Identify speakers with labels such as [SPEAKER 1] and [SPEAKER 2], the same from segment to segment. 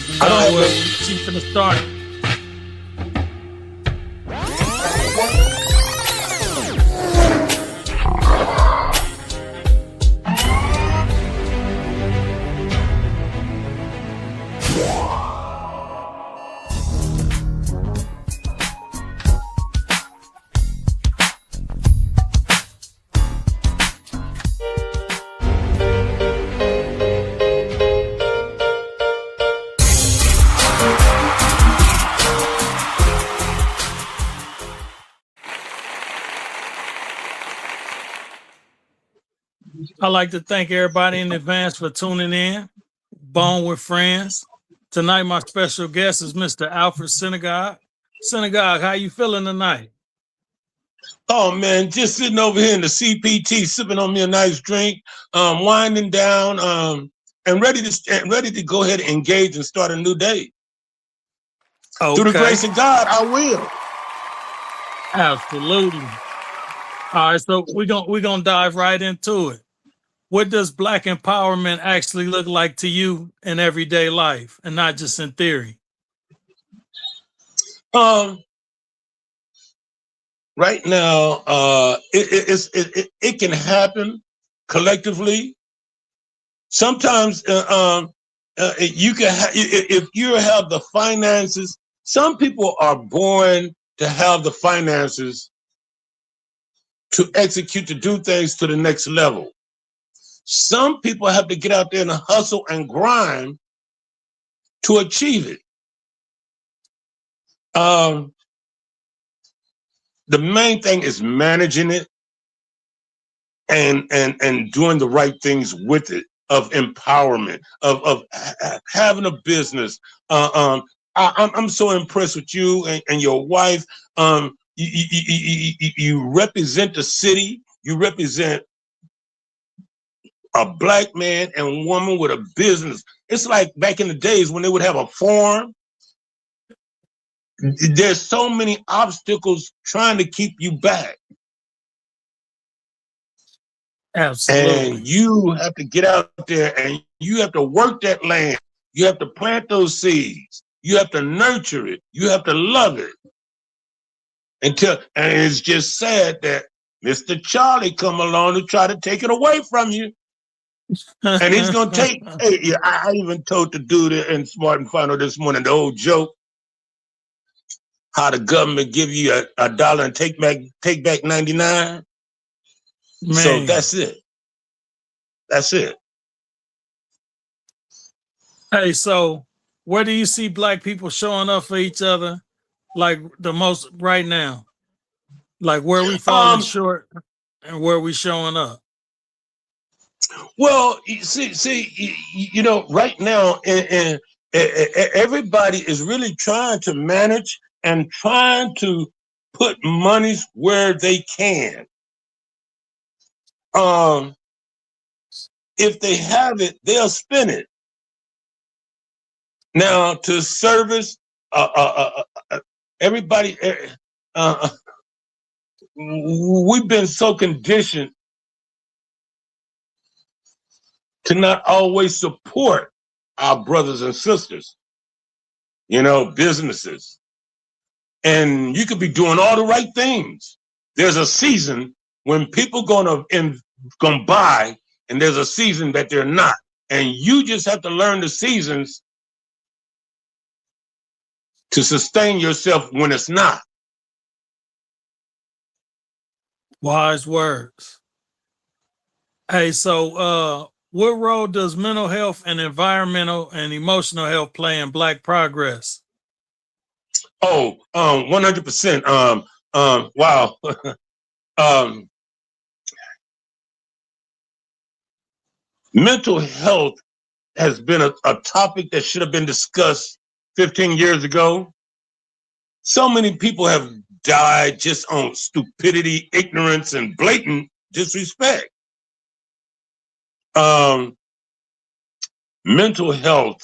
[SPEAKER 1] I don't have
[SPEAKER 2] Well,
[SPEAKER 1] no.
[SPEAKER 2] she's gonna start. I'd like to thank everybody in advance for tuning in. Bone with Friends. Tonight, my special guest is Mr. Alfred Synagogue. Synagogue, how you feeling tonight?
[SPEAKER 1] Oh man, just sitting over here in the CPT, sipping on me a nice drink, winding down, and ready to go ahead and engage and start a new day.
[SPEAKER 2] Okay.
[SPEAKER 1] Through the grace of God, I will.
[SPEAKER 2] Absolutely. All right, so we're gonna dive right into it. What does Black empowerment actually look like to you in everyday life, and not just in theory?
[SPEAKER 1] Right now, it can happen collectively. Sometimes you can if you have the finances. Some people are born to have the finances to execute, to do things to the next level. Some people have to get out there and hustle and grind to achieve it. The main thing is managing it and doing the right things with it, of empowerment, of having a business. I'm so impressed with you and your wife. You represent the city. You represent a Black man and woman with a business. It's like back in the days when they would have a farm. There's so many obstacles trying to keep you back.
[SPEAKER 2] Absolutely.
[SPEAKER 1] And you have to get out there and you have to work that land. You have to plant those seeds. You have to nurture it. You have to love it. And it's just sad that Mr. Charlie come along to try to take it away from you. And he's gonna take. Hey, I even told the dude in Smart and Final this morning the old joke, how the government give you a dollar and take back 99. Man. So that's it. That's it.
[SPEAKER 2] Hey, so where do you see Black people showing up for each other, like the most right now? Like where we falling short and where we showing up?
[SPEAKER 1] Well, you know, right now, everybody is really trying to manage and trying to put monies where they can. If they have it, they'll spend it. Now, to service everybody, we've been so conditioned to not always support our brothers and sisters, you know, businesses. And you could be doing all the right things. There's a season when people gonna buy, and there's a season that they're not. And you just have to learn the seasons to sustain yourself when it's not.
[SPEAKER 2] Wise words. Hey, so what role does mental health and environmental and emotional health play in Black progress?
[SPEAKER 1] Oh, 100%. Wow. Mental health has been a topic that should have been discussed 15 years ago. So many people have died just on stupidity, ignorance, and blatant disrespect. Mental health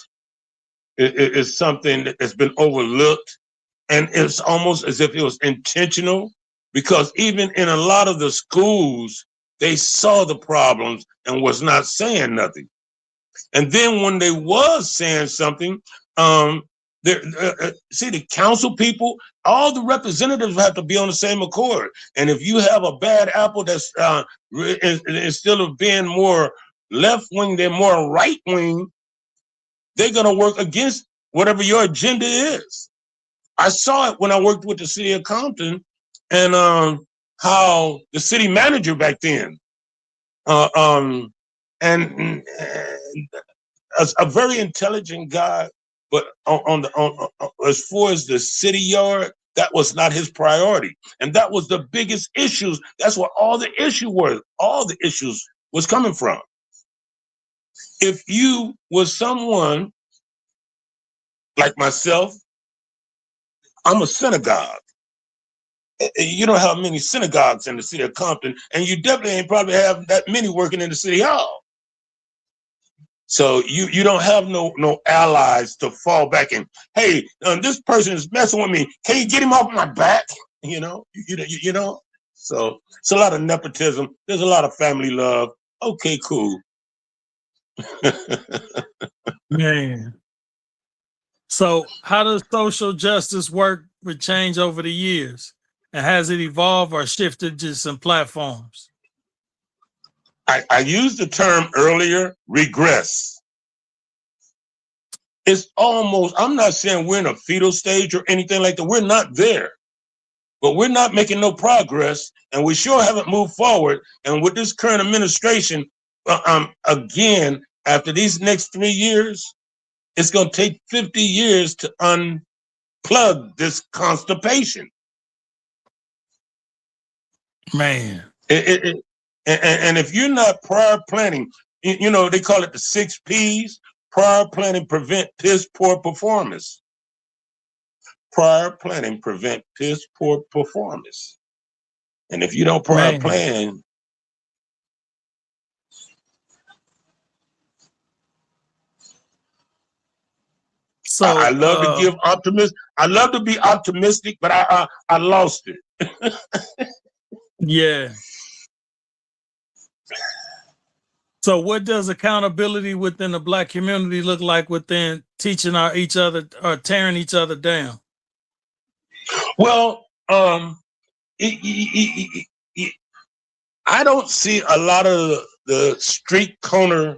[SPEAKER 1] is something that has been overlooked, and it's almost as if it was intentional, because even in a lot of the schools, they saw the problems and was not saying nothing. And then when they was saying something, See, the council people, all the representatives have to be on the same accord. And if you have a bad apple that's instead of being more left wing, they're more right wing, they're going to work against whatever your agenda is. I saw it when I worked with the city of Compton, and how the city manager back then, and a very intelligent guy, but as far as the city yard, that was not his priority, and that was the biggest issues. That's where all the issues was coming from. If you was someone like myself, I'm a synagogue. You don't have many synagogues in the city of Compton, and you definitely ain't probably have that many working in the city hall. So you don't have no allies to fall back in. Hey, this person is messing with me. Can you get him off my back? You know. So it's a lot of nepotism. There's a lot of family love. Okay, cool.
[SPEAKER 2] Man. So how does social justice work with change over the years? And has it evolved or shifted to some platforms?
[SPEAKER 1] I used the term earlier, regress. It's almost, I'm not saying we're in a fetal stage or anything like that. We're not there. But we're not making no progress, and we sure haven't moved forward. And with this current administration, again, after these next 3 years, it's going to take 50 years to unplug this constipation.
[SPEAKER 2] Man.
[SPEAKER 1] And if you're not prior planning, you know, they call it the 6 Ps, prior planning, prevent piss poor performance. Prior planning, prevent piss poor performance. And if you don't prior plan, so I love to give optimism. I love to be optimistic, but I lost it.
[SPEAKER 2] Yeah. So what does accountability within the Black community look like within teaching each other or tearing each other down?
[SPEAKER 1] Well, I don't see a lot of the street corner,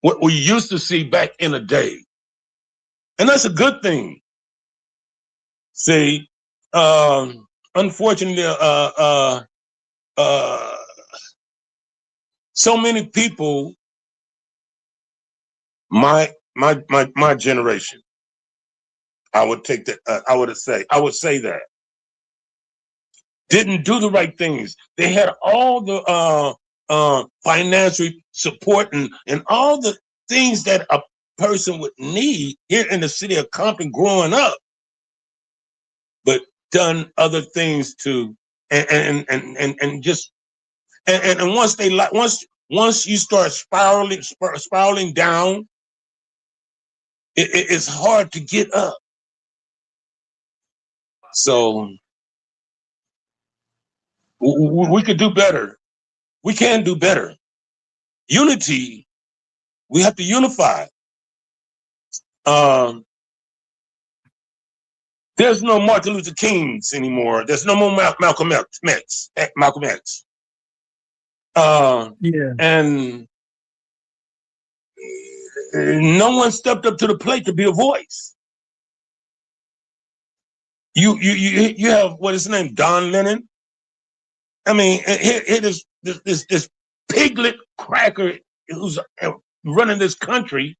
[SPEAKER 1] what we used to see back in the day. And that's a good thing. See, unfortunately, so many people, my generation, I would say that didn't do the right things. They had all the financial support and all the things that a person would need here in the city of Compton growing up, but done other things to and once you start spiraling down, it's hard to get up. So we could do better. We can do better. Unity, we have to unify. There's no Martin Luther Kings anymore. There's no more Malcolm X.
[SPEAKER 2] Yeah.
[SPEAKER 1] And no one stepped up to the plate to be a voice. You have, what is his name, Don Lennon? I mean, it is this piglet cracker who's running this country.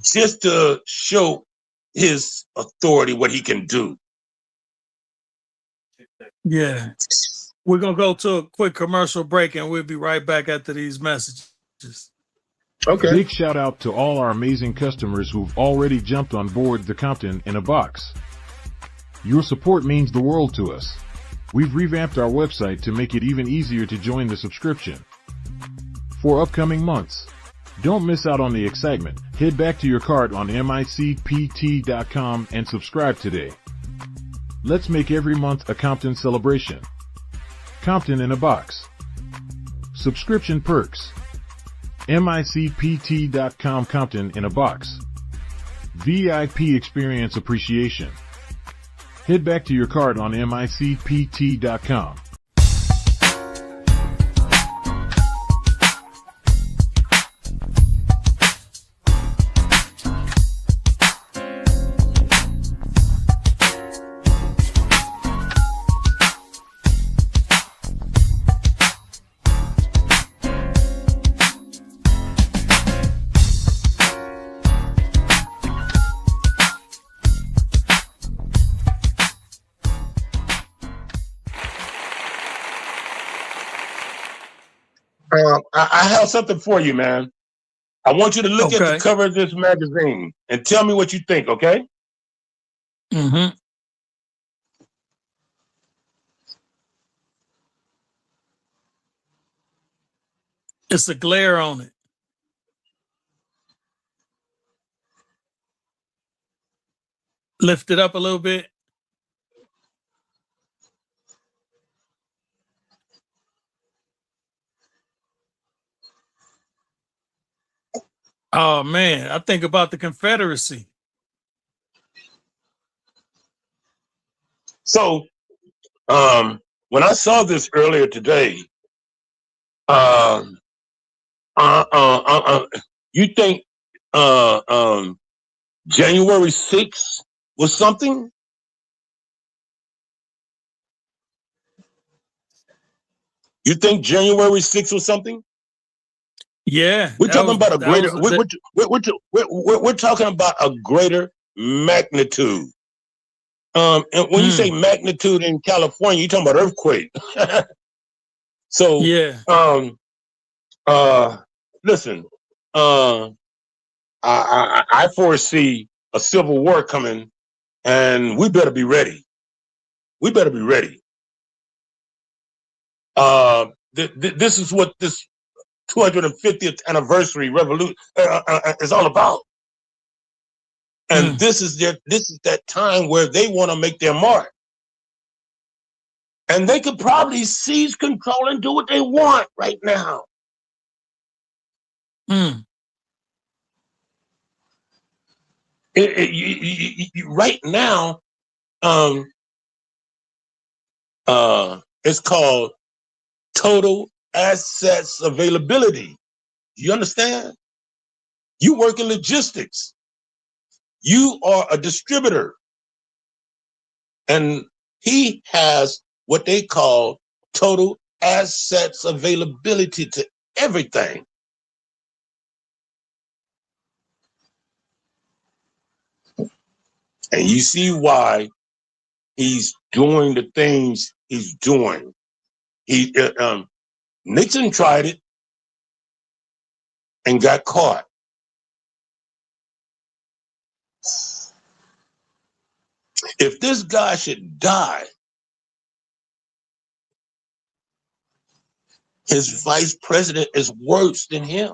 [SPEAKER 1] Just to show his authority, what he can do.
[SPEAKER 2] Yeah. We're going to go to a quick commercial break, and we'll be right back after these messages.
[SPEAKER 3] Okay. Big shout out to all our amazing customers who've already jumped on board the Compton in a Box. Your support means the world to us. We've revamped our website to make it even easier to join the subscription. For upcoming months, don't miss out on the excitement. Head back to your cart on micpt.com and subscribe today. Let's make every month a Compton celebration. Compton in a Box. Subscription perks. MICPT.com Compton in a box. VIP experience appreciation. Head back to your cart on MICPT.com.
[SPEAKER 1] I have something for you, man. I want you to look at the cover of this magazine and tell me what you think, okay?
[SPEAKER 2] Mm-hmm. It's a glare on it. Lift it up a little bit. Oh man, I think about the Confederacy.
[SPEAKER 1] So, when I saw this earlier today, you think January 6th was something? You think January 6th was something?
[SPEAKER 2] Yeah,
[SPEAKER 1] we're talking about a greater. We're talking about a greater magnitude. And when you say magnitude in California, you're talking about earthquake. So
[SPEAKER 2] yeah.
[SPEAKER 1] Listen, I foresee a civil war coming, and we better be ready. We better be ready. This is what this 250th anniversary revolution is all about. And this is that time where they want to make their mark. And they could probably seize control and do what they want right now. Right now, it's called total assets availability. You understand? You work in logistics. You are a distributor. And he has what they call total assets availability to everything. And you see why he's doing the things he's doing. Nixon tried it and got caught. If this guy should die, his vice president is worse than him.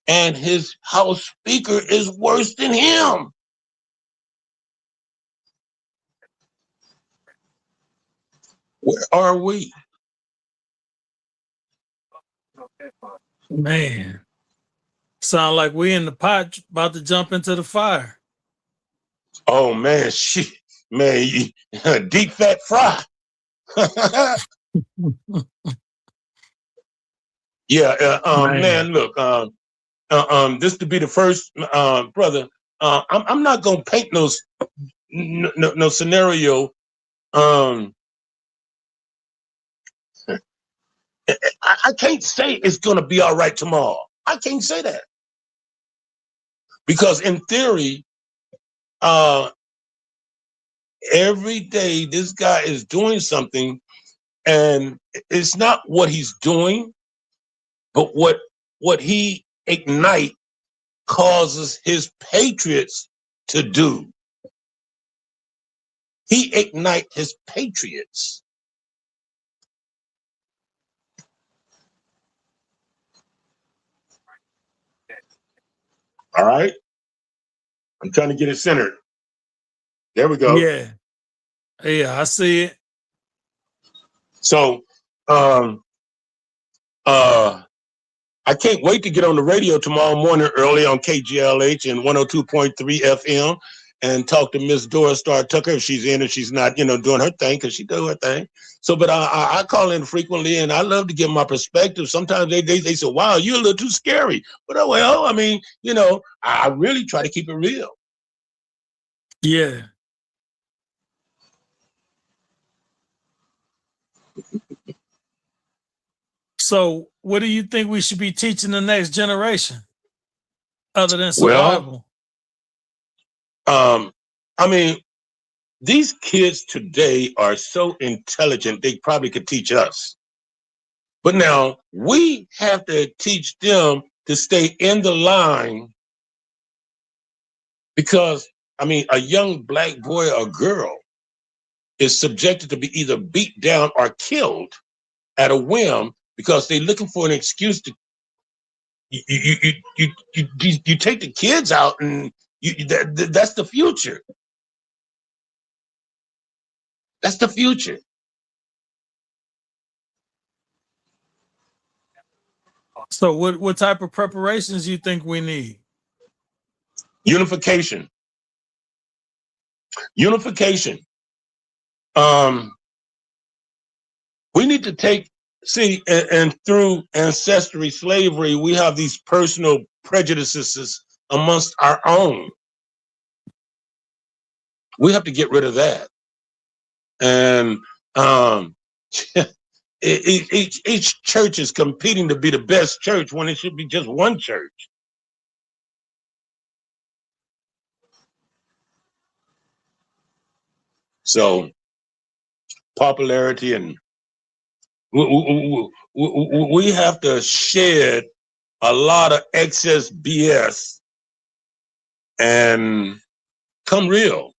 [SPEAKER 1] And his House Speaker is worse than him. Where are we?
[SPEAKER 2] Man, sound like we in the pot about to jump into the fire.
[SPEAKER 1] Oh man, shit, man, deep fat fry. Yeah, man, look, this to be the first, brother. I'm not gonna paint no scenario. I can't say it's gonna be all right tomorrow. I can't say that because in theory, every day this guy is doing something, and it's not what he's doing, but what he ignite causes his patriots to do. He ignite his patriots. All right, I'm trying to get it centered. There we go.
[SPEAKER 2] Yeah, I see it.
[SPEAKER 1] So, I can't wait to get on the radio tomorrow morning early on KGLH and 102.3 FM and talk to Miss Doris Star Tucker if she's in or she's not, doing her thing, because she does her thing. So, but I call in frequently, and I love to give my perspective. Sometimes they say, wow, you're a little too scary. But, I mean, I really try to keep it real.
[SPEAKER 2] Yeah. So what do you think we should be teaching the next generation other than survival?
[SPEAKER 1] Well, I mean, these kids today are so intelligent, they probably could teach us. But now we have to teach them to stay in the line, because, I mean, a young black boy or girl is subjected to be either beat down or killed at a whim because they're looking for an excuse to you take the kids out, and that's the future. That's the future.
[SPEAKER 2] So what type of preparations do you think we need?
[SPEAKER 1] Unification. We need to see, and through ancestry slavery, we have these personal prejudices amongst our own. We have to get rid of that. And each church is competing to be the best church when it should be just one church. So popularity, and we have to shed a lot of excess BS and come real.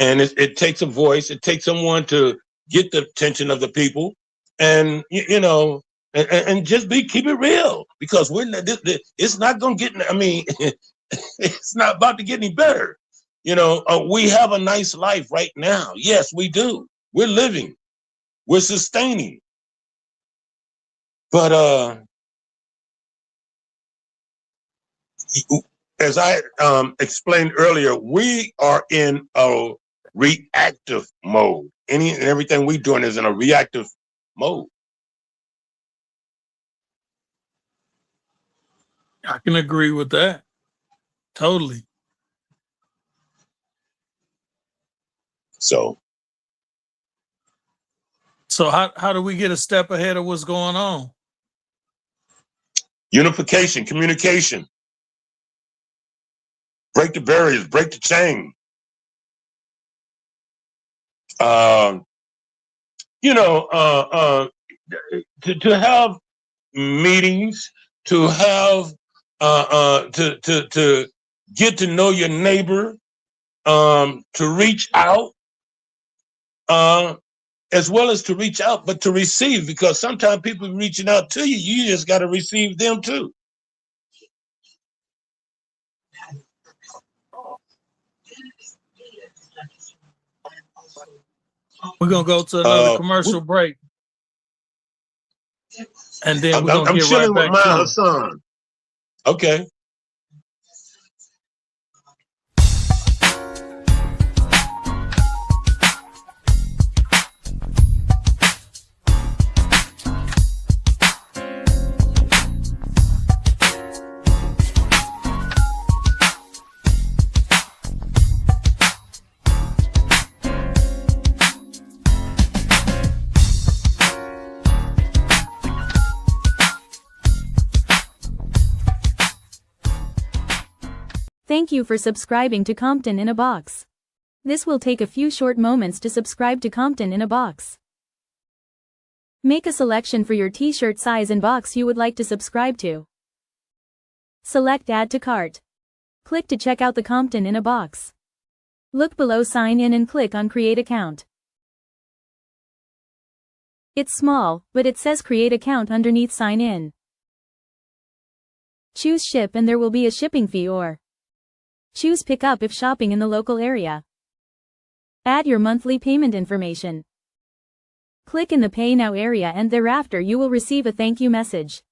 [SPEAKER 1] And it takes a voice. It takes someone to get the attention of the people, and and just keep it real, because it's not gonna get. I mean, it's not about to get any better. We have a nice life right now. Yes, we do. We're living. We're sustaining. But as I explained earlier, we are in a reactive mode. Any and everything we're doing is in a reactive mode.
[SPEAKER 2] I can agree with that. Totally.
[SPEAKER 1] So
[SPEAKER 2] how do we get a step ahead of what's going on?
[SPEAKER 1] Unification, communication. Break the barriers, break the chain. To have meetings, to have to get to know your neighbor, to reach out, as well as to reach out, but to receive, because sometimes people reaching out to you, you just got to receive them too.
[SPEAKER 2] We're gonna go to another commercial break, and then we're gonna get right back to
[SPEAKER 1] Hassan. Okay.
[SPEAKER 4] Thank you for subscribing to Compton in a Box. This will take a few short moments to subscribe to Compton in a Box. Make a selection for your t-shirt size and box you would like to subscribe to. Select Add to Cart. Click to check out the Compton in a Box. Look below Sign In and click on Create Account. It's small, but it says Create Account underneath Sign In. Choose Ship and there will be a shipping fee, or choose Pick Up if shopping in the local area. Add your monthly payment information. Click in the Pay Now area and thereafter you will receive a thank you message.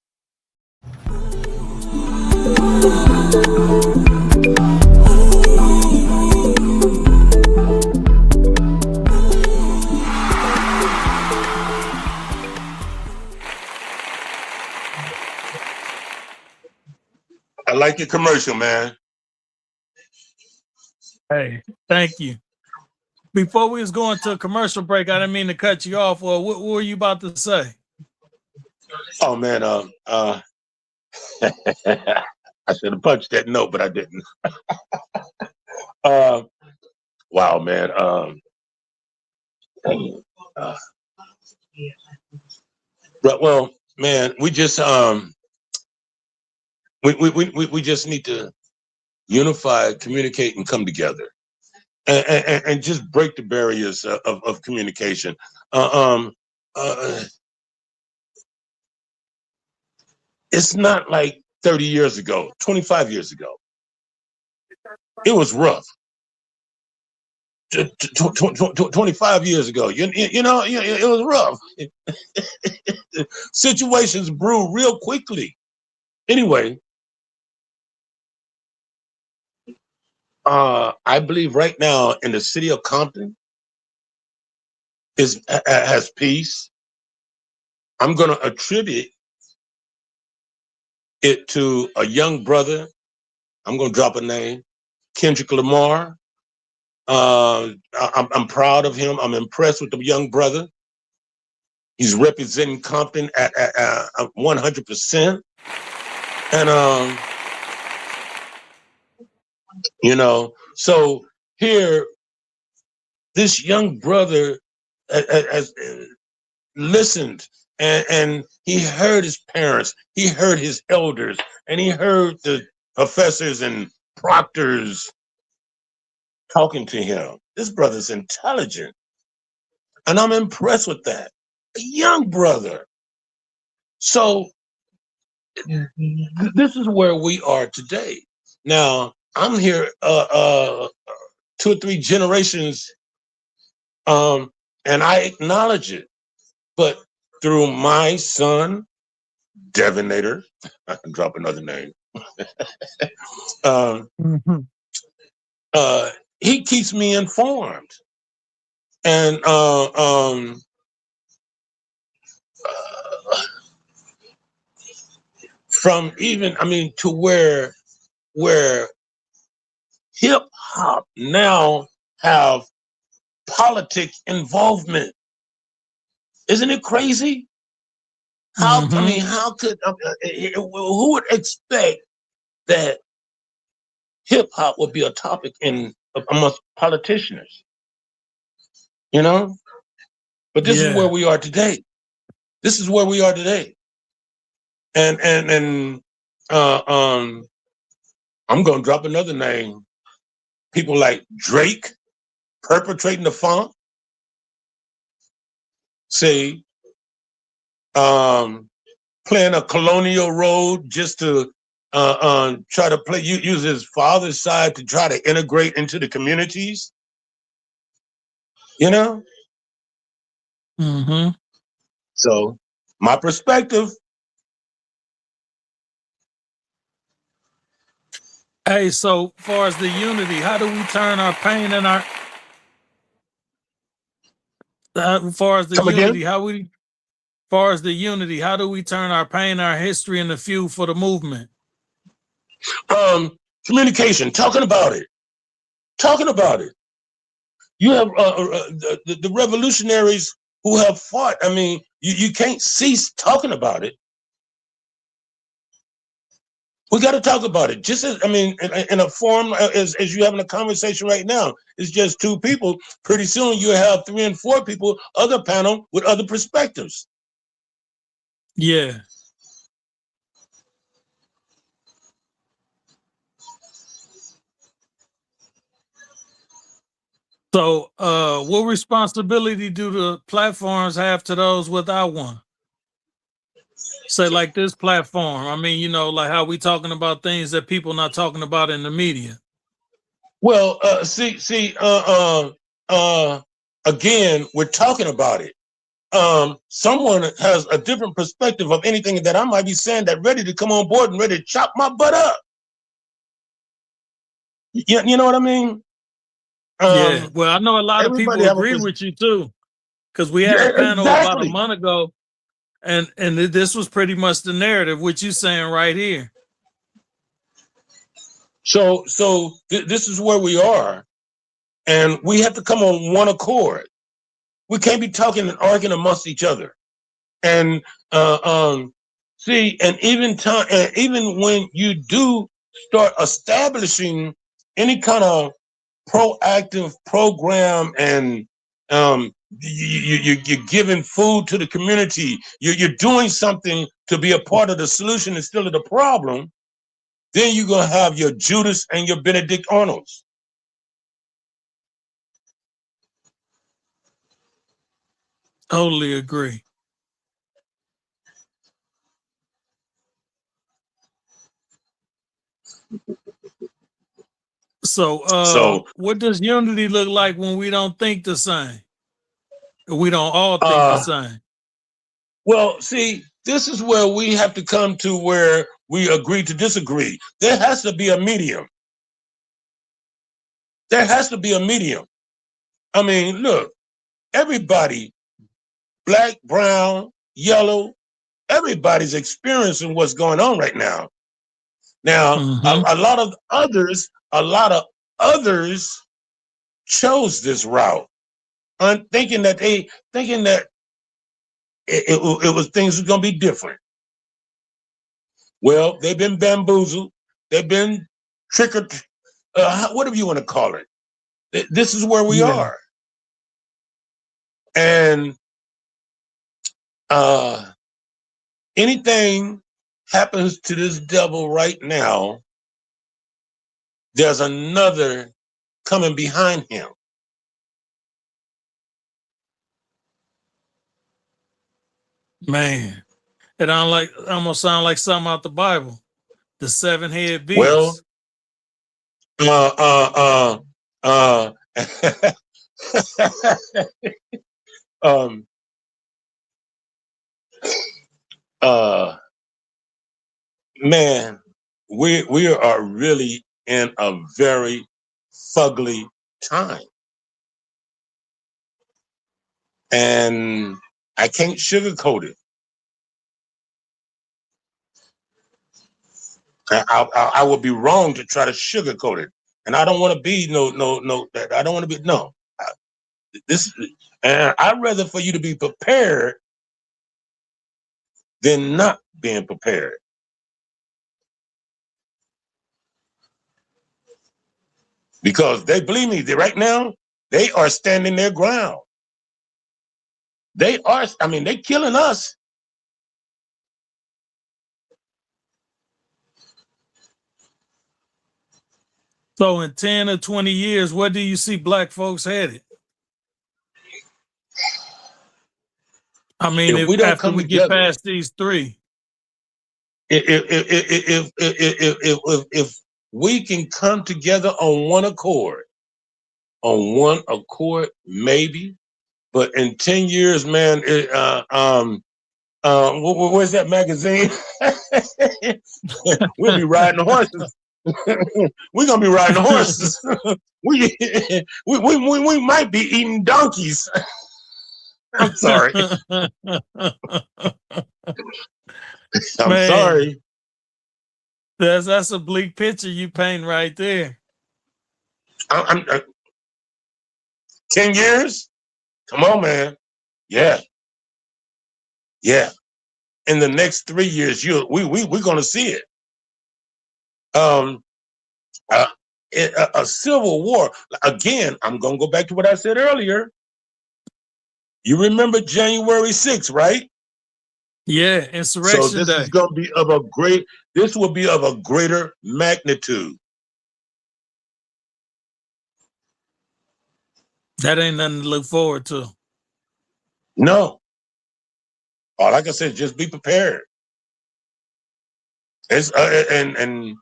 [SPEAKER 1] I like your commercial, man.
[SPEAKER 2] Hey, thank you. Before we was going to a commercial break, I didn't mean to cut you off. Well, what were you about to say?
[SPEAKER 1] Oh man, I should have punched that note, but I didn't. Wow, man. Well, man, we just we just need to unify, communicate, and come together, and just break the barriers of communication. It's not like 30 years ago, 25 years ago. It was rough. 25 years ago, you know, it was rough. Situations brew real quickly. Anyway, I believe right now in the city of Compton has peace. I'm going to attribute it to a young brother. I'm going to drop a name, Kendrick Lamar. I'm proud of him. I'm impressed with the young brother. He's representing Compton at 100%. And, you know, so here, this young brother has listened and he heard his parents, he heard his elders, and he heard the professors and proctors talking to him. This brother's intelligent, and I'm impressed with that. A young brother. So this is where we are today. Now, I'm here 2 or 3 generations, and I acknowledge it. But through my son, Devinator, I can drop another name. He keeps me informed, and from even, I mean, to where hip hop now have politic involvement. Isn't it crazy? How, I mean, how could, who would expect that hip hop would be a topic amongst politicians? You know? But this is where we are today. This is where we are today. And I'm gonna drop another name. People like Drake perpetrating the funk. Say, playing a colonial role just to try to use his father's side to try to integrate into the communities. You know? So my perspective.
[SPEAKER 2] Hey, so far as the unity, how do we turn our pain and our far as the
[SPEAKER 1] Come
[SPEAKER 2] unity,
[SPEAKER 1] again?
[SPEAKER 2] how do we turn our pain, our history into fuel for the movement?
[SPEAKER 1] Communication, talking about it. You have the revolutionaries who have fought. I mean, you can't cease talking about it. We got to talk about it. Just as, I mean, in a form as you're having a conversation right now, it's just 2 people. Pretty soon you have 3 and 4 people, other panel with other perspectives.
[SPEAKER 2] Yeah. So, what responsibility do the platforms have to those without one? Say like this platform. I mean, you know, like how we talking about things that people not talking about in the media.
[SPEAKER 1] Well, again, we're talking about it. someone has a different perspective of anything that I might be saying, that ready to come on board and ready to chop my butt up. You know what I mean?
[SPEAKER 2] Yeah. Well, I know a lot of
[SPEAKER 1] Everybody
[SPEAKER 2] people
[SPEAKER 1] have
[SPEAKER 2] agree with you too, because we had
[SPEAKER 1] yeah,
[SPEAKER 2] a panel about a
[SPEAKER 1] exactly.
[SPEAKER 2] month ago, and this was pretty much the narrative, what you saying right here.
[SPEAKER 1] So this is where we are, and we have to come on one accord. We can't be talking and arguing amongst each other. And see, and even when you do start establishing any kind of proactive program, and you're giving food to the community, you're doing something to be a part of the solution instead of the problem, then you're going to have your Judas and your Benedict Arnolds.
[SPEAKER 2] Totally agree. So, what does unity look like when we don't think the same? We don't all think the same.
[SPEAKER 1] Well, see, this is where we have to come to where we agree to disagree. There has to be a medium. There has to be a medium. I mean, look, everybody, black, brown, yellow, everybody's experiencing what's going on right now. Now, a lot of others chose this route, thinking that it was things were going to be different. Well, they've been bamboozled. They've been trickered. Whatever you want to call it. This is where we are. And anything happens to this devil right now, there's another coming behind him.
[SPEAKER 2] Man, it almost sound like something out the Bible. The 7-head beast.
[SPEAKER 1] Well, man, we are really in a very fugly time, and I can't sugarcoat it. I would be wrong to try to sugarcoat it, and I don't want to be no. I don't want to be no. And I'd rather for you to be prepared than not being prepared. Because they, believe me, right now, they are standing their ground. They are, I mean, they're killing us.
[SPEAKER 2] So in 10 or 20 years, where do you see black folks headed? I mean, if we don't after we together, get past these three.
[SPEAKER 1] If we can come together on one accord, maybe, but in 10 years, man, where's that magazine? We'll be riding horses. We're gonna be riding horses. we might be eating donkeys. I'm sorry. I'm sorry.
[SPEAKER 2] That's a bleak picture you paint right there.
[SPEAKER 1] 10 years? Come on, man. Yeah. In the next 3 years, we're gonna see it. A civil war. Again, I'm gonna go back to what I said earlier. You remember January 6th, right?
[SPEAKER 2] Yeah, insurrection.
[SPEAKER 1] So this is gonna be this will be of a greater magnitude.
[SPEAKER 2] That ain't nothing to look forward to.
[SPEAKER 1] No. Like I said, just be prepared. It's and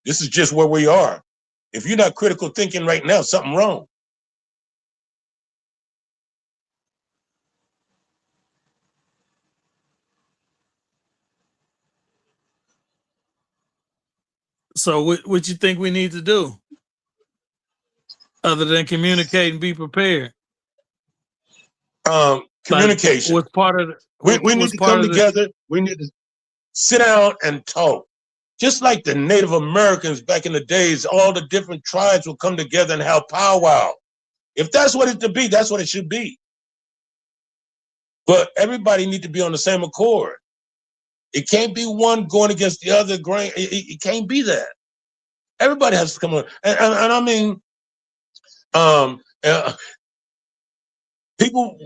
[SPEAKER 1] this is just where we are. If you're not critical thinking right now, something wrong.
[SPEAKER 2] So what you think we need to do other than communicate and be prepared?
[SPEAKER 1] Communication.
[SPEAKER 2] What's part of
[SPEAKER 1] We need to come together. We need to sit down and talk. Just like the Native Americans back in the days, all the different tribes will come together and have powwow. If that's what it to be, that's what it should be. But everybody need to be on the same accord. It can't be one going against the other grain. It can't be that. Everybody has to come on. And I mean, people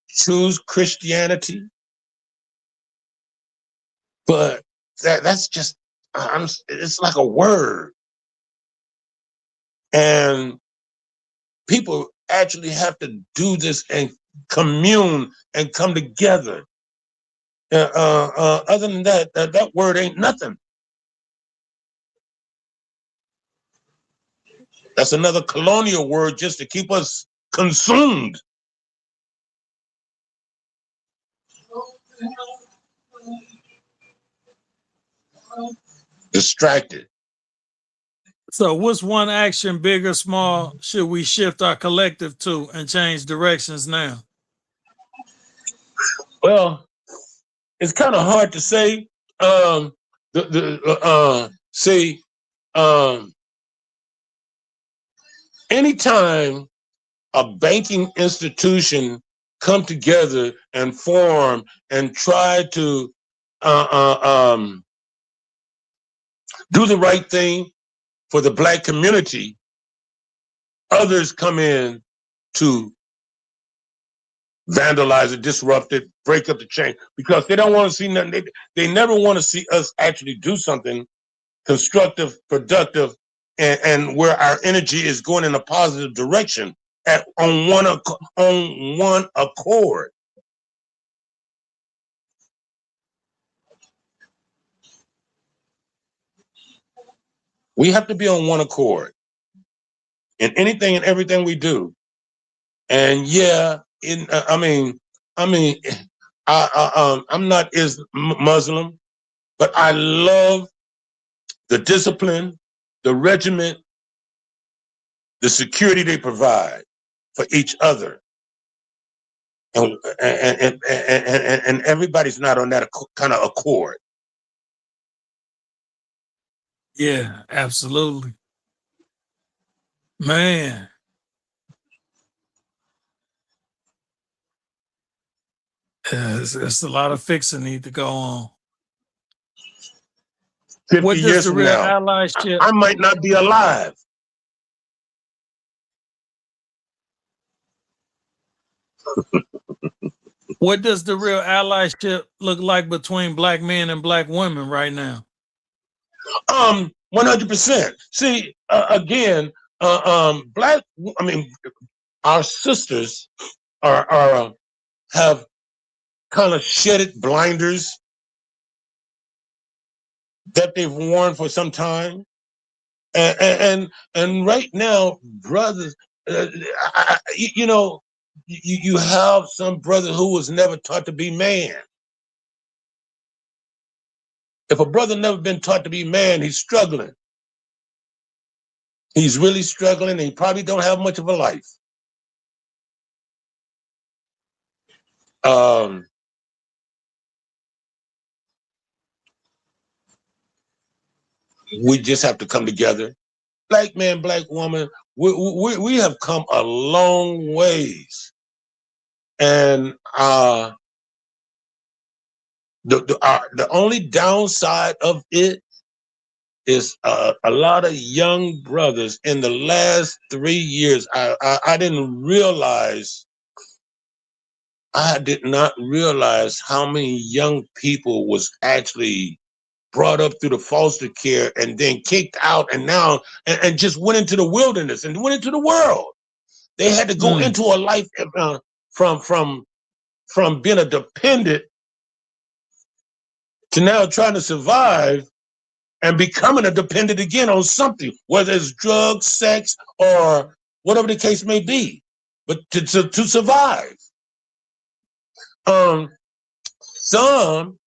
[SPEAKER 1] choose Christianity, but that's just it's like a word, and people actually have to do this and commune and come together. Other than that, that word ain't nothing. That's another colonial word just to keep us consumed. Distracted.
[SPEAKER 2] So what's one action, big or small, should we shift our collective to and change directions now?
[SPEAKER 1] Well, it's kind of hard to say. Anytime a banking institution come together and form and try to do the right thing for the Black community, others come in to vandalize it, disrupt it, break up the chain, because they don't want to see nothing. They never want to see us actually do something constructive, productive, and where our energy is going in a positive direction on one accord. We have to be on one accord in anything and everything we do. And yeah, I'm not Muslim, but I love the discipline, the regiment, the security they provide for each other. And everybody's not on that kind of accord.
[SPEAKER 2] Yeah, absolutely. Man. It's a lot of fixing need to go on.
[SPEAKER 1] 50
[SPEAKER 2] What does
[SPEAKER 1] years
[SPEAKER 2] the
[SPEAKER 1] from
[SPEAKER 2] real
[SPEAKER 1] now,
[SPEAKER 2] allyship?
[SPEAKER 1] I might not be alive.
[SPEAKER 2] What does the real allyship look like between Black men and Black women right now?
[SPEAKER 1] 100%. See, again, our sisters have kind of shedded blinders that they've worn for some time, and right now, brothers, you have some brother who was never taught to be man. If a brother never been taught to be man, he's struggling. He's really struggling, and he probably don't have much of a life. We just have to come together. Black man, Black woman, we have come a long ways. And the only downside of it is a lot of young brothers in the last 3 years. I did not realize how many young people was actually brought up through the foster care and then kicked out and now and just went into the wilderness and went into the world. They had to go into a life from being a dependent to now trying to survive and becoming a dependent again on something, whether it's drugs, sex, or whatever the case may be, but to survive. Some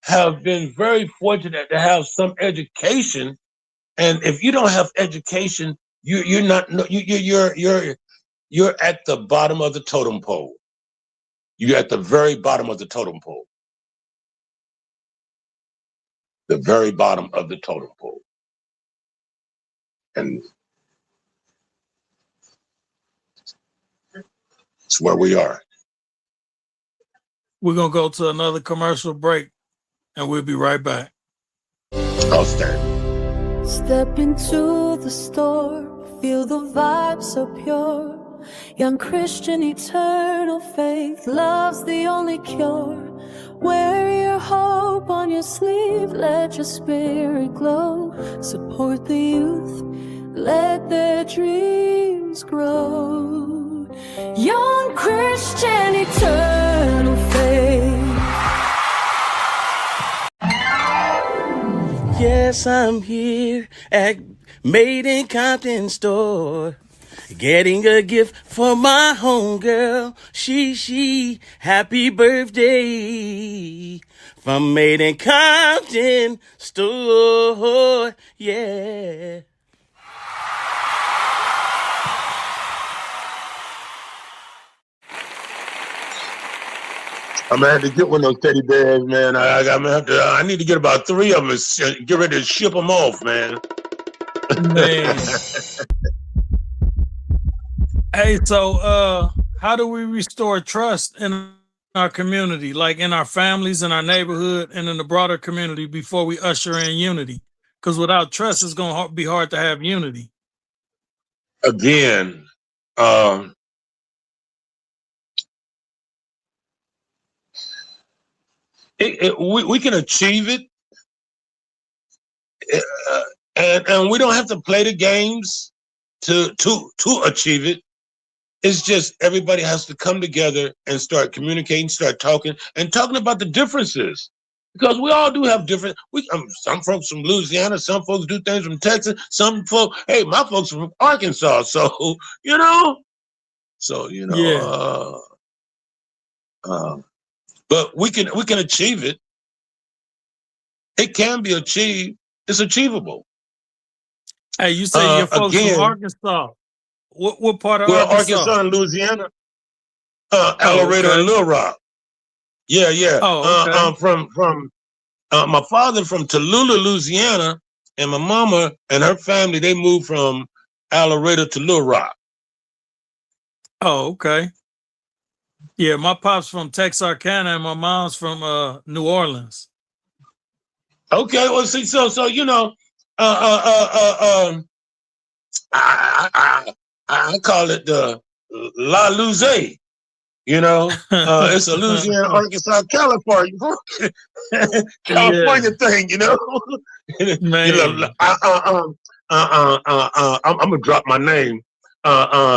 [SPEAKER 1] have been very fortunate to have some education. And if you don't have education, you're not you're at the bottom of the totem pole. You're at the very bottom of the totem pole. The very bottom of the totem pole. And it's where we are.
[SPEAKER 2] We're going to go to another commercial break, and we'll be right back.
[SPEAKER 1] I'll stand.
[SPEAKER 5] Step into the store, feel the vibe so pure. Young Christian, eternal faith, love's the only cure. Wear your hope on your sleeve, let your spirit glow. Support the youth, let their dreams grow. Young Christian, eternal faith.
[SPEAKER 6] Yes, I'm here at Made in Compton store, getting a gift for my homegirl. She, happy birthday from Made in Compton store, yeah.
[SPEAKER 1] I'm gonna have to get one of those teddy bears, man. I need to get about 3 of them and get ready to ship them off, man.
[SPEAKER 2] Man. Hey, so how do we restore trust in our community, like in our families, in our neighborhood, and in the broader community before we usher in unity? Because without trust, it's going to be hard to have unity.
[SPEAKER 1] Again, we can achieve it, and we don't have to play the games to achieve it. It's just everybody has to come together and start communicating, start talking about the differences, because we all do have different. Some folks from Louisiana, some folks do things from Texas, some folks. Hey, my folks are from Arkansas, so
[SPEAKER 2] Yeah.
[SPEAKER 1] But we can achieve it. It can be achieved. It's achievable.
[SPEAKER 2] Hey, you say your folks from Arkansas. What part of Arkansas?
[SPEAKER 1] Arkansas and Louisiana. Alorado and Little Rock. Yeah.
[SPEAKER 2] Oh, okay.
[SPEAKER 1] I'm from my father from Tallulah, Louisiana, and my mama and her family, they moved from Alorado to Little Rock.
[SPEAKER 2] Oh, okay. Yeah, my pop's from Texarkana and my mom's from New Orleans.
[SPEAKER 1] Okay, well, see, so I call it the La Luze. It's a Louisiana, Arkansas, California thing.
[SPEAKER 2] Man.
[SPEAKER 1] I'm gonna drop my name.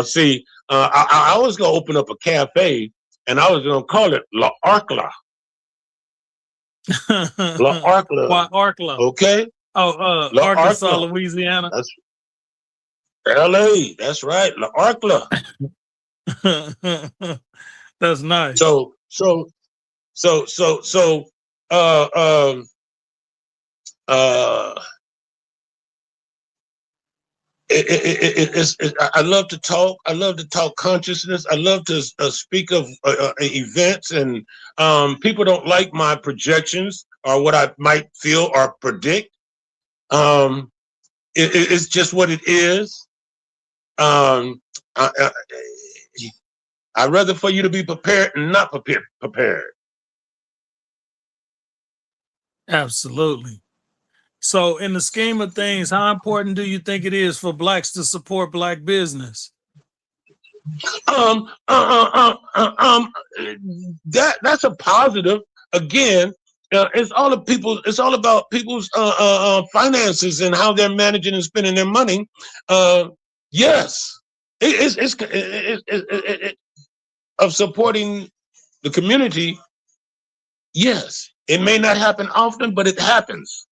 [SPEAKER 1] See, I was gonna open up a cafe, and I was gonna call it La Arkla. La Arkla.
[SPEAKER 2] Why Arkla?
[SPEAKER 1] Okay.
[SPEAKER 2] Oh,
[SPEAKER 1] La
[SPEAKER 2] Arkansas,
[SPEAKER 1] Arkla.
[SPEAKER 2] Louisiana.
[SPEAKER 1] That's LA. That's right. La Arkla.
[SPEAKER 2] That's nice.
[SPEAKER 1] I love to talk. I love to talk consciousness. I love to speak of events, and people don't like my projections or what I might feel or predict. It's just what it is. I'd rather for you to be prepared and not prepared.
[SPEAKER 2] Absolutely. So in the scheme of things, how important do you think it is for Blacks to support Black business?
[SPEAKER 1] That's a positive. Again, it's all about people's finances and how they're managing and spending their money. Yes, it's of supporting the community. Yes, it may not happen often, but it happens.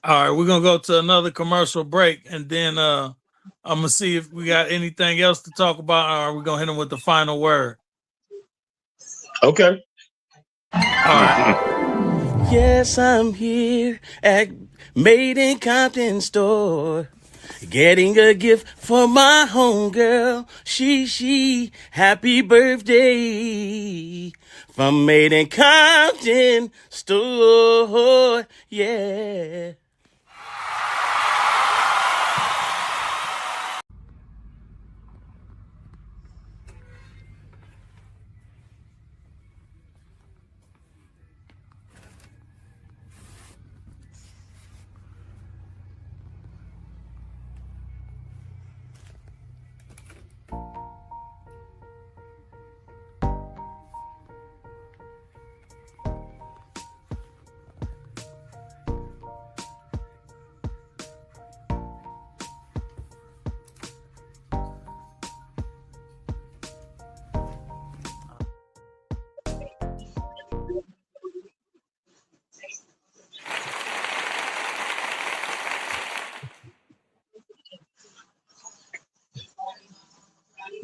[SPEAKER 2] All right, we're gonna go to another commercial break, and then I'm gonna see if we got anything else to talk about, or we're gonna hit them with the final word.
[SPEAKER 1] Okay.
[SPEAKER 2] All right.
[SPEAKER 6] Yes, I'm here at Made in Compton store, getting a gift for my homegirl. She, happy birthday from Made in Compton store. Yeah.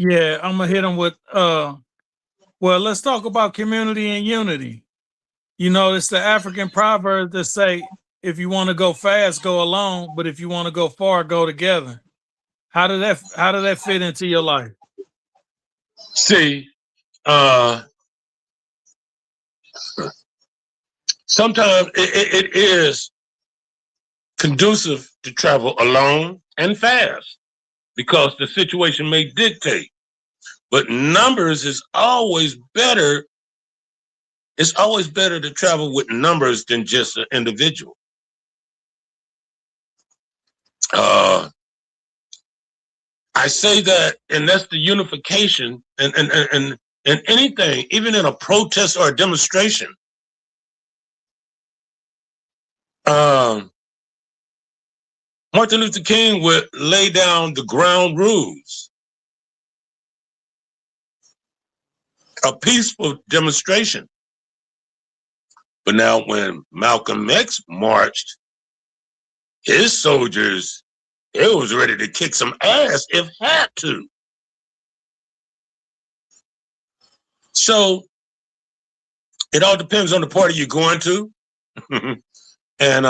[SPEAKER 2] Yeah, I'm gonna hit them with well, let's talk about community and unity. You know, it's the African proverb that say, if you want to go fast, go alone, but if you want to go far, go together. How did that fit into your life?
[SPEAKER 1] See, sometimes it is conducive to travel alone and fast because the situation may dictate. But numbers is always better. It's always better to travel with numbers than just an individual. I say that, and that's the unification and anything, even in a protest or a demonstration. Martin Luther King would lay down the ground rules. A peaceful demonstration. But now when Malcolm X marched, his soldiers, they was ready to kick some ass if had to. So it all depends on the party you're going to. And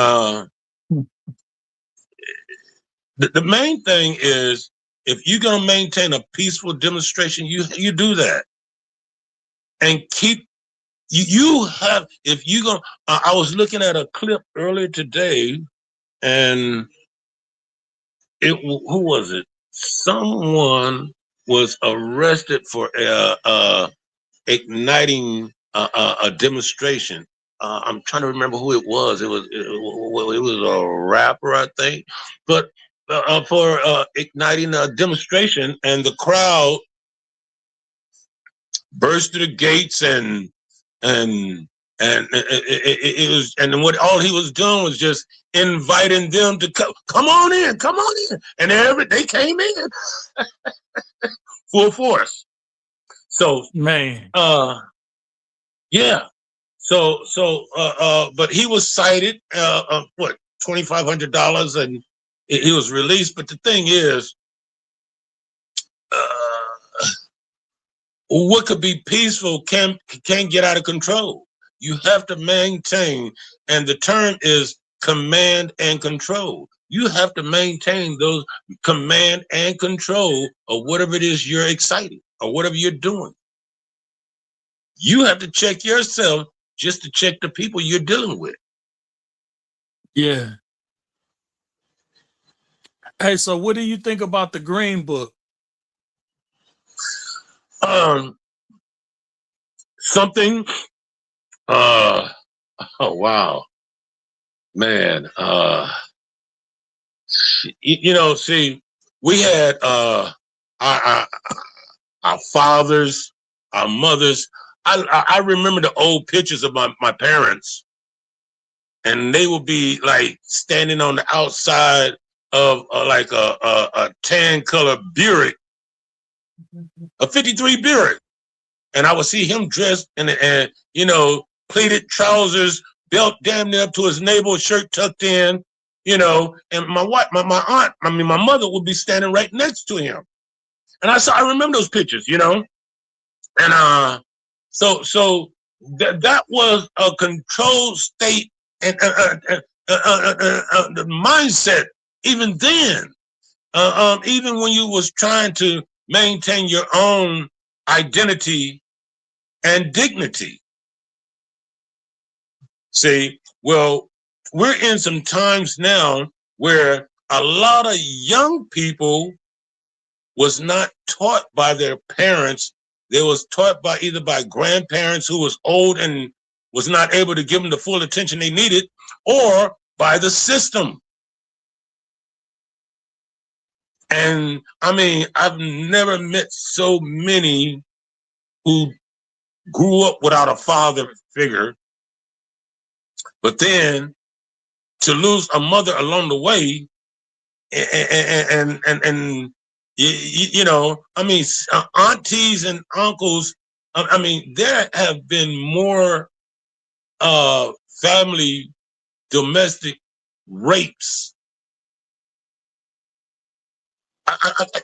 [SPEAKER 1] the main thing is, if you're going to maintain a peaceful demonstration, you do that. And keep, you have, if you're going to, I was looking at a clip earlier today, and who was it? Someone was arrested for igniting a demonstration. I'm trying to remember who it was. It was a rapper, I think, but for igniting a demonstration, and the crowd burst through the gates, and it was, and what all he was doing was just inviting them to come on in, and they came in full force. So
[SPEAKER 2] Man,
[SPEAKER 1] yeah. So but he was cited what, $2,500, and he was released. But the thing is, what could be peaceful can get out of control. You have to maintain, and the term is command and control. You have to maintain those command and control of whatever it is you're excited or whatever you're doing. You have to check yourself just to check the people you're dealing with.
[SPEAKER 2] yeah. Hey, so what do you think about the Green Book?
[SPEAKER 1] Something. Oh wow, man. See, we had our fathers, our mothers. I remember the old pictures of my parents, and they would be like standing on the outside of like a tan colored Buick, a 53 Buick. And I would see him dressed in pleated trousers, belt damn near up to his navel, shirt tucked in, and my aunt, my mother would be standing right next to him. And I remember those pictures, and So that was a controlled state and the mindset even then. Even when you was trying to maintain your own identity and dignity. See, well, we're in some times now where a lot of young people was not taught by their parents. They was taught by either by grandparents who was old and was not able to give them the full attention they needed, or by the system. And I mean, I've never met so many who grew up without a father figure, but then to lose a mother along the way, and you know, I mean, aunties and uncles. I mean, there have been more family domestic rapes.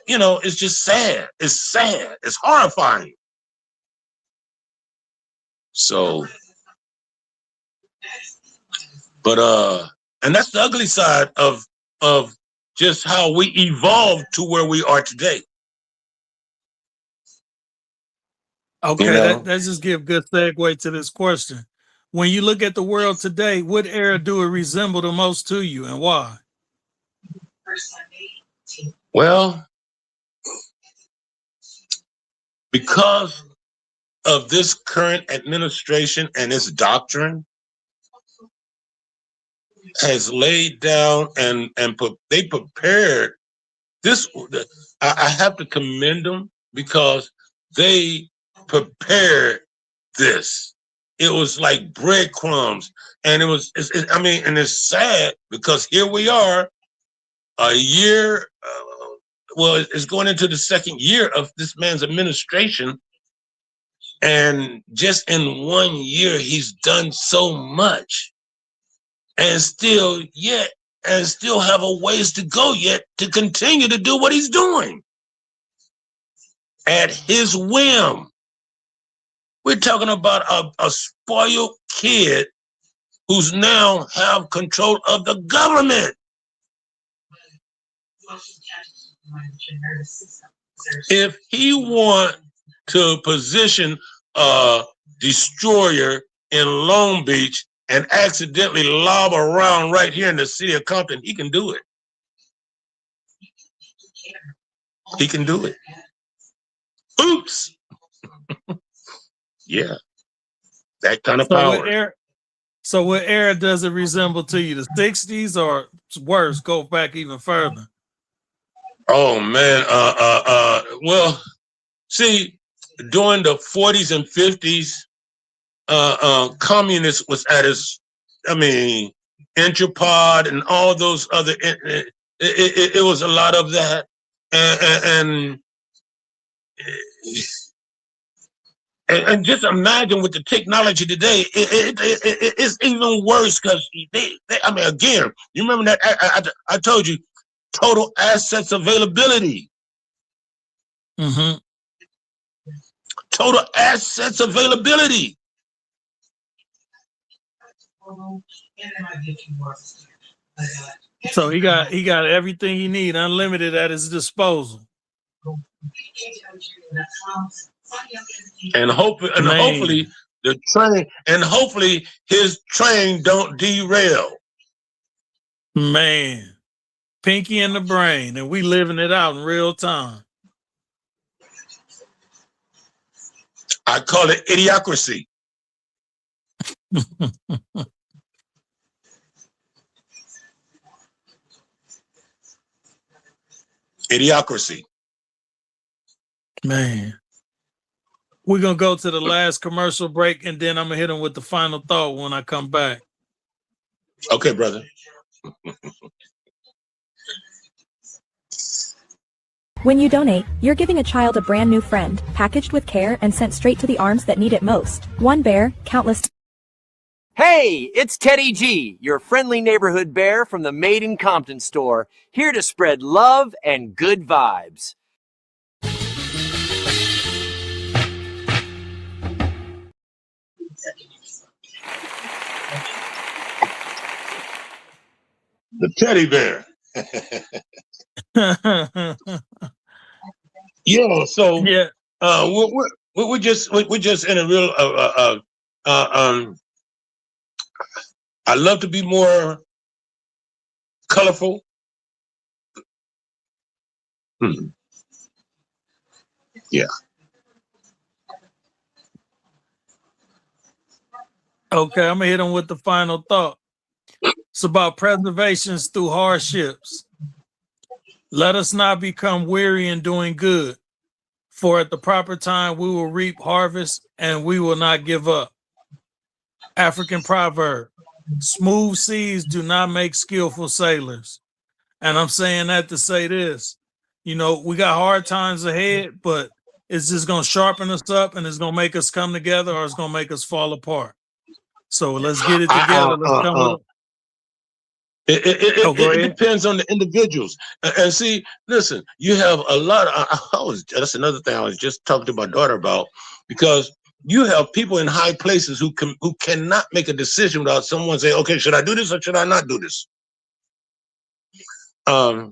[SPEAKER 1] You know, it's just sad. It's sad. It's horrifying. So, but and that's the ugly side of just how we evolved to where we are today.
[SPEAKER 2] Okay,
[SPEAKER 1] You know?
[SPEAKER 2] that just give good segue to this question. When you look at the world today, what era do it resemble the most to you, and why?
[SPEAKER 1] Well, because of this current administration and its doctrine has laid down and they prepared this. I have to commend them because they prepared this. It was like breadcrumbs, and I mean, and it's sad because here we are, a year. Well, it's going into the second year of this man's administration, and just in 1 year, he's done so much, and still have a ways to go yet to continue to do what he's doing at his whim. We're talking about a spoiled kid who's now have control of the government. If he want to position a destroyer in Long Beach and accidentally lob around right here in the city of Compton, he can do it. He can do it. Oops. Yeah. That kind of power.
[SPEAKER 2] So what era does it resemble to you? The 60s or worse, go back even further?
[SPEAKER 1] Oh man. Well, see, during the 40s and 50s, communist was at its, I mean, Interpod and all those other, it was a lot of that. And just imagine with the technology today, it's even worse because I mean, again, you remember that I told you, total assets availability.
[SPEAKER 2] Mm-hmm.
[SPEAKER 1] Total assets availability.
[SPEAKER 2] So he got everything he need, unlimited at his disposal.
[SPEAKER 1] And hopefully the train, and hopefully his train don't derail.
[SPEAKER 2] Man, pinky in the brain, and we living it out in real time.
[SPEAKER 1] I call it idiocracy. Idiocracy.
[SPEAKER 2] Man. We're going to go to the last commercial break, and then I'm going to hit him with the final thought when I come back.
[SPEAKER 1] Okay, brother.
[SPEAKER 7] When you donate, you're giving a child a brand new friend, packaged with care and sent straight to the arms that need it most. One bear, countless.
[SPEAKER 8] Hey, it's Teddy G, your friendly neighborhood bear from the Made in Compton store, here to spread love and good vibes.
[SPEAKER 1] Teddy bear. Yeah. So
[SPEAKER 2] Yeah.
[SPEAKER 1] we're just in a real I love to be more colorful. Yeah.
[SPEAKER 2] Okay, I'm gonna hit them with the final thought. It's about preservations through hardships. Let us not become weary in doing good, for at the proper time we will reap harvest and we will not give up. African proverb, smooth seas do not make skillful sailors. And I'm saying that to say this, you know, we got hard times ahead, but it's just going to sharpen us up and it's going to make us come together or it's going to make us fall apart. So let's get it together. Let's come with
[SPEAKER 1] It depends on the individuals. And see, listen, you have a lot of, that's another thing I was just talking to my daughter about, because you have people in high places who cannot make a decision without someone saying, okay, should I do this or should I not do this? I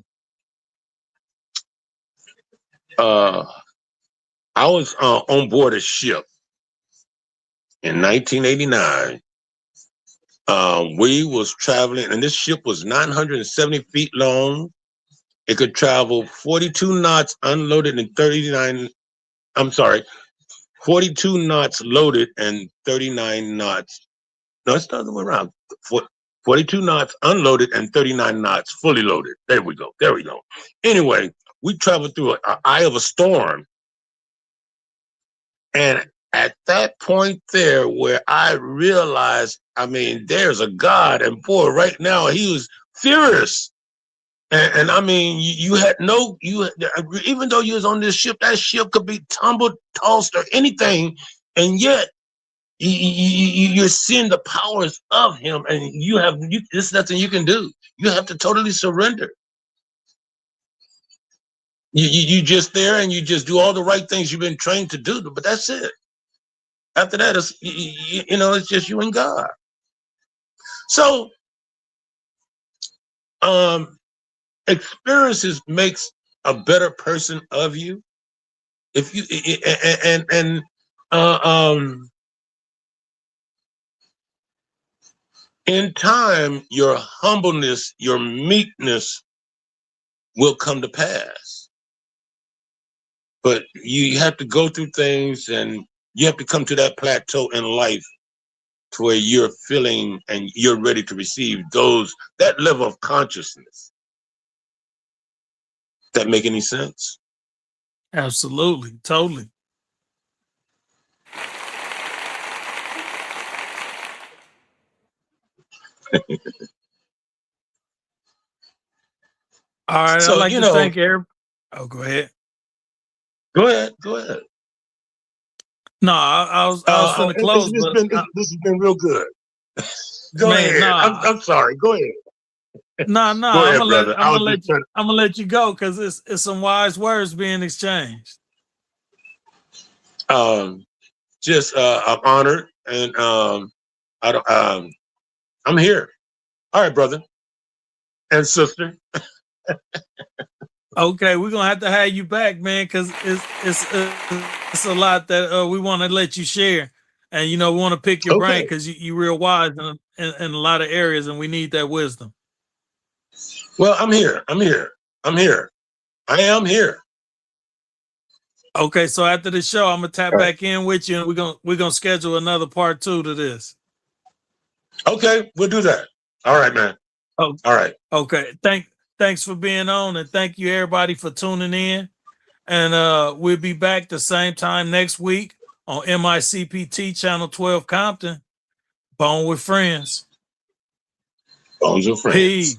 [SPEAKER 1] was on board a ship in 1989. We was traveling, and this ship was 970 feet long. It could travel 42 knots unloaded and 39. I'm sorry, 42 knots loaded and 39 knots. No, it's the other way around. 42 knots unloaded and 39 knots fully loaded. There we go. There we go. Anyway, we traveled through an eye of a storm. And at that point there where I realized, I mean, there's a God, and boy, right now he was furious. And I mean, you had no, even though you was on this ship, that ship could be tumbled, tossed, or anything, and yet you're seeing the powers of him, and there's nothing you can do. You have to totally surrender. You just there, and you just do all the right things you've been trained to do, but that's it. After that, it's it's just you and God. So, experiences makes a better person of you. If you in time, your humbleness, your meekness will come to pass. But you have to go through things, and you have to come to that plateau in life to where you're feeling and you're ready to receive that level of consciousness. That make any sense?
[SPEAKER 2] Absolutely. Totally. All right.
[SPEAKER 1] So,
[SPEAKER 2] I'd like to thank everybody. Oh, go ahead.
[SPEAKER 1] Go ahead.
[SPEAKER 2] No, I was going to close.
[SPEAKER 1] This has been real good. Go ahead. I'm sorry. Go ahead.
[SPEAKER 2] No.
[SPEAKER 1] I'm
[SPEAKER 2] gonna let you go because it's some wise words being exchanged.
[SPEAKER 1] I'm honored, and I'm here. All right, brother and sister.
[SPEAKER 2] Okay, we're gonna have to have you back, man, because it's a lot that we want to let you share, and we want to pick your brain because you're real wise in a lot of areas, and we need that wisdom.
[SPEAKER 1] Well, I'm here. I am here.
[SPEAKER 2] Okay, so after the show, I'm gonna tap back in with you, and we're gonna schedule another part 2 to this.
[SPEAKER 1] Okay, we'll do that. All right, man.
[SPEAKER 2] Oh,
[SPEAKER 1] all right.
[SPEAKER 2] Okay. Thanks for being on, and thank you everybody for tuning in. And we'll be back the same time next week on MICPT Channel 12 Compton. Bone with Friends.
[SPEAKER 1] Bones with Friends.
[SPEAKER 2] Peace.